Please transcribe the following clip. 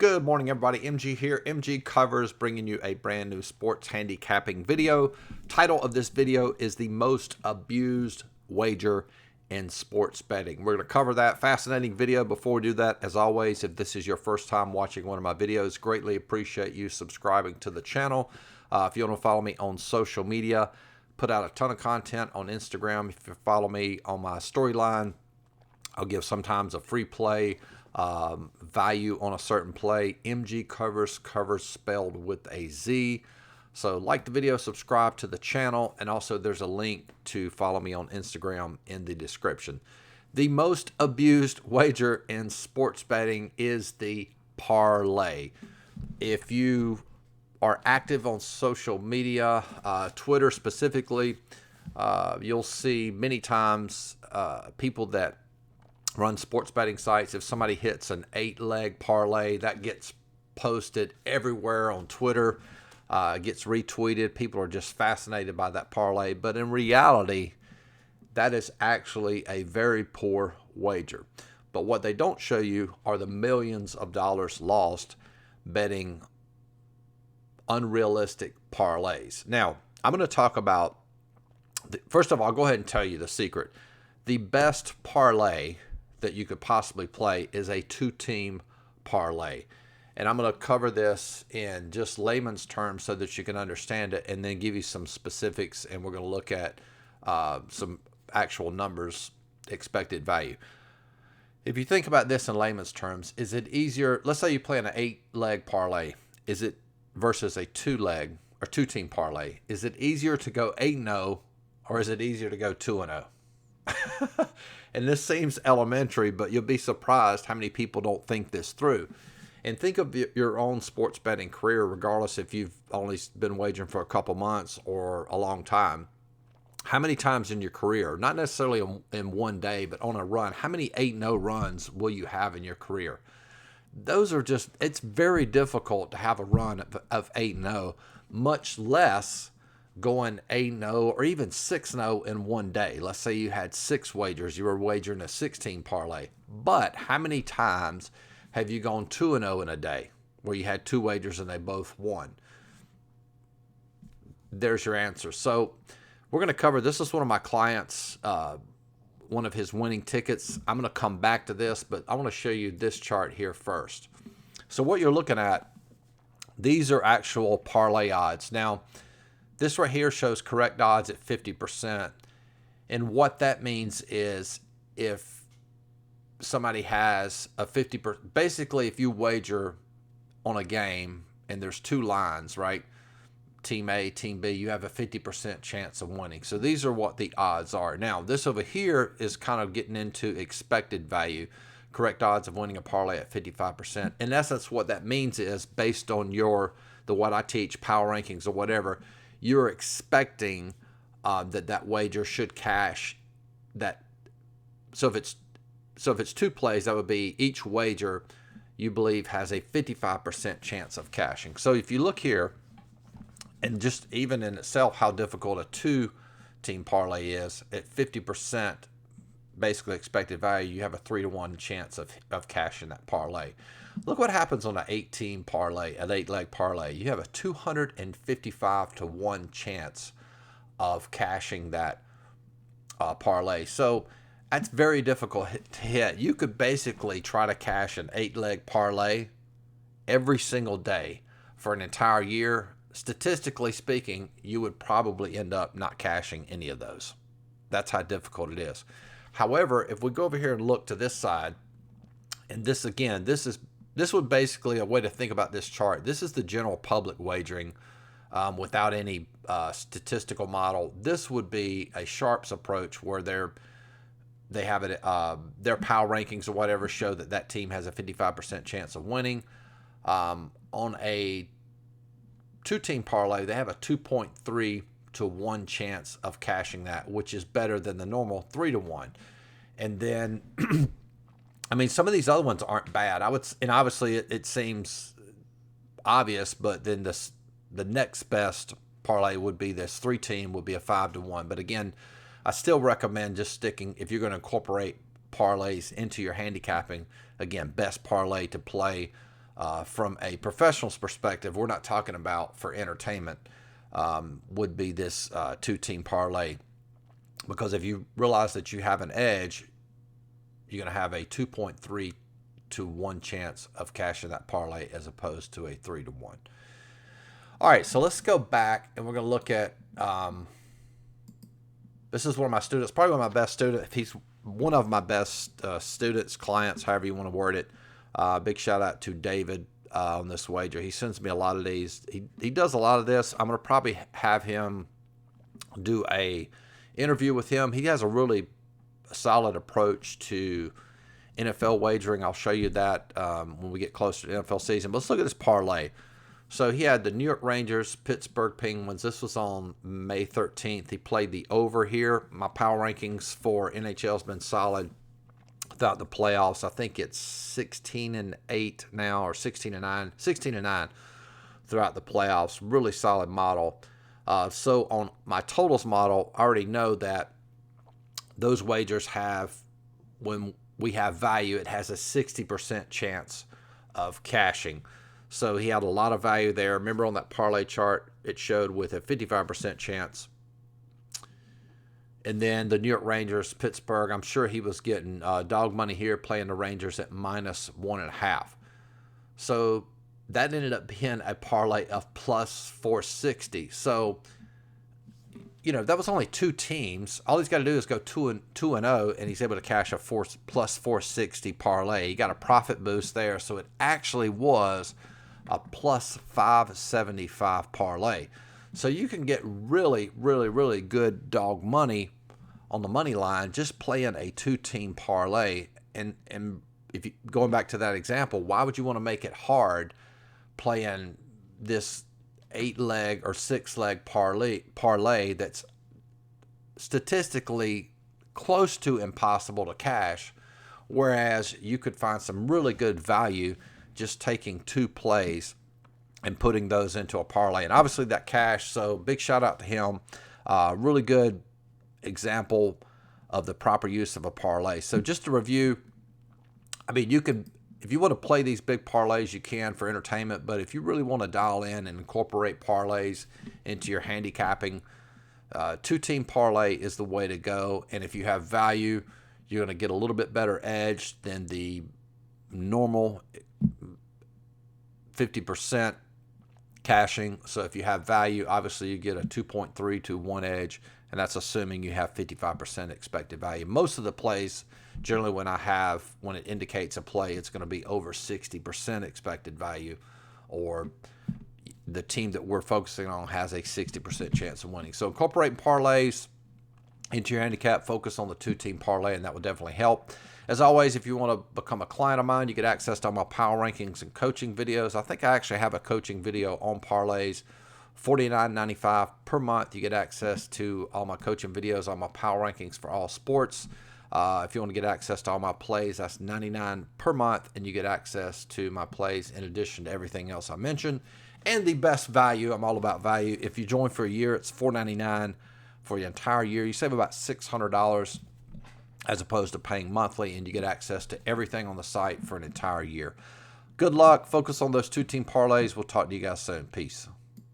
Good morning, everybody. MG here. MGCovers bringing you a brand new sports handicapping video. Title of this video is the most abused wager in sports betting. We're going to cover that fascinating video. Before we do that, as always, if this is your first time watching one of my videos, greatly appreciate you subscribing to the channel. If you want to follow me on social media, put out a ton of content on Instagram. If you follow me on my storyline, I'll give sometimes a free play value on a certain play. MGCovers, covers spelled with a Z. So like the video, subscribe to the channel, and also there's a link to follow me on Instagram in the description. The most abused wager in sports betting is the parlay. If you are active on social media, Twitter specifically, you'll see many times people that run sports betting sites. If somebody hits an 8-leg parlay, that gets posted everywhere on Twitter, gets retweeted. People are just fascinated by that parlay. But in reality, that is actually a very poor wager. But what they don't show you are the millions of dollars lost betting unrealistic parlays. Now, I'm going to talk about, first of all, I'll go ahead and tell you the secret. The best parlay that you could possibly play is a two-team parlay. And I'm going to cover this in just layman's terms so that you can understand it, and then give you some specifics, and we're going to look at some actual numbers, expected value. If you think about this in layman's terms, is it easier, let's say you play in an 8-leg parlay, is it versus a 2-leg or two-team parlay, is it easier to go 8-0 or is it easier to go 2-0? And this seems elementary, but you'll be surprised how many people don't think this through. And think of your own sports betting career, regardless if you've only been wagering for a couple months or a long time. How many times in your career, not necessarily in one day, but on a run, how many 8-0 runs will you have in your career? Those are just, it's very difficult to have a run of 8-0, much less going 8-0 or even 6-0 in one day. Let's say you had 6 wagers, you were wagering a 16 parlay. But how many times have you gone 2-0 in a day where you had 2 wagers and they both won? There's your answer. So we're going to cover, this is one of my clients, one of his winning tickets. I'm going to come back to this, but I want to show you this chart here first. So what you're looking at, these are actual parlay odds. Now, this right here shows correct odds at 50%. And what that means is if somebody has a 50%, basically if you wager on a game and there's 2 lines, right? Team A, Team B, you have a 50% chance of winning. So these are what the odds are. Now, this over here is kind of getting into expected value. Correct odds of winning a parlay at 55%. In essence, what that means is based on what I teach, power rankings or whatever, you're expecting that wager should cash. So if it's 2 plays, that would be each wager you believe has a 55% chance of cashing. So if you look here, and just even in itself how difficult a 2-team parlay is, at 50% basically expected value, you have a 3-to-1 chance of cashing that parlay. Look what happens on an 8-team parlay, an 8-leg parlay. You have a 255-to-1 chance of cashing that parlay. So that's very difficult to hit. You could basically try to cash an 8-leg parlay every single day for an entire year. Statistically speaking, you would probably end up not cashing any of those. That's how difficult it is. However, if we go over here and look to this side, and this again, this would basically a way to think about this chart. This is the general public wagering without any statistical model. This would be a Sharps approach where they have it, their power rankings or whatever show that team has a 55% chance of winning. On a 2-team parlay, they have a 2.3-to-1 chance of cashing that, which is better than the normal 3-to-1. And then I mean, some of these other ones aren't bad. And obviously it seems obvious, but then the next best parlay would be this 3-team would be a 5-to-1. But again, I still recommend just sticking, if you're going to incorporate parlays into your handicapping, again, best parlay to play from a professional's perspective, we're not talking about for entertainment, would be this two-team parlay. Because if you realize that you have an edge, you're going to have a 2.3 to 1 chance of cashing that parlay as opposed to a 3 to 1. All right, so let's go back and we're going to look at, this is one of my students, probably one of my best students. If he's one of my best students, clients, however you want to word it. Big shout out to David on this wager. He sends me a lot of these. He does a lot of this. I'm going to probably have him do a interview with him. He has a really solid approach to NFL wagering. I'll show you that when we get closer to the NFL season. But let's look at this parlay. So he had the New York Rangers, Pittsburgh Penguins. This was on May 13th. He played the over here. My power rankings for NHL has been solid throughout the playoffs. I think it's 16-8 now, or 16-9 throughout the playoffs. Really solid model. So on my totals model, I already know that those wagers have, when we have value, it has a 60% chance of cashing. So he had a lot of value there. Remember on that parlay chart, it showed with a 55% chance. And then the New York Rangers, Pittsburgh, I'm sure he was getting dog money here, playing the Rangers at -1.5. So that ended up being a parlay of +460. So, that was only 2 teams. All he's got to do is go 2-0, and he's able to cash a +460 parlay. He got a profit boost there, so it actually was a +575 parlay. So you can get really, really, really good dog money on the money line just playing a 2-team parlay. And if you going back to that example, why would you want to make it hard playing this 8-leg or 6-leg parlay that's statistically close to impossible to cash, whereas you could find some really good value just taking 2 plays and putting those into a parlay. And obviously that cash, so big shout out to him. Really good example of the proper use of a parlay. So just to review, you can, if you want to play these big parlays, you can for entertainment, but if you really want to dial in and incorporate parlays into your handicapping, 2-team parlay is the way to go. And if you have value, you're going to get a little bit better edge than the normal 50% cashing. So if you have value, obviously you get a 2.3 to 1 edge, and that's assuming you have 55% expected value. Most of the plays, generally when it indicates a play, it's going to be over 60% expected value, or the team that we're focusing on has a 60% chance of winning. So incorporating parlays into your handicap, focus on the 2-team parlay, and that will definitely help. As always, if you want to become a client of mine, you get access to all my power rankings and coaching videos. I think I actually have a coaching video on parlays, $49.95 per month. You get access to all my coaching videos on my power rankings for all sports. If you want to get access to all my plays, that's $99 per month, and you get access to my plays in addition to everything else I mentioned. And the best value, I'm all about value. If you join for a year, it's $4.99 for the entire year. You save about $600 as opposed to paying monthly, and you get access to everything on the site for an entire year. Good luck. Focus on those 2-team parlays. We'll talk to you guys soon. Peace.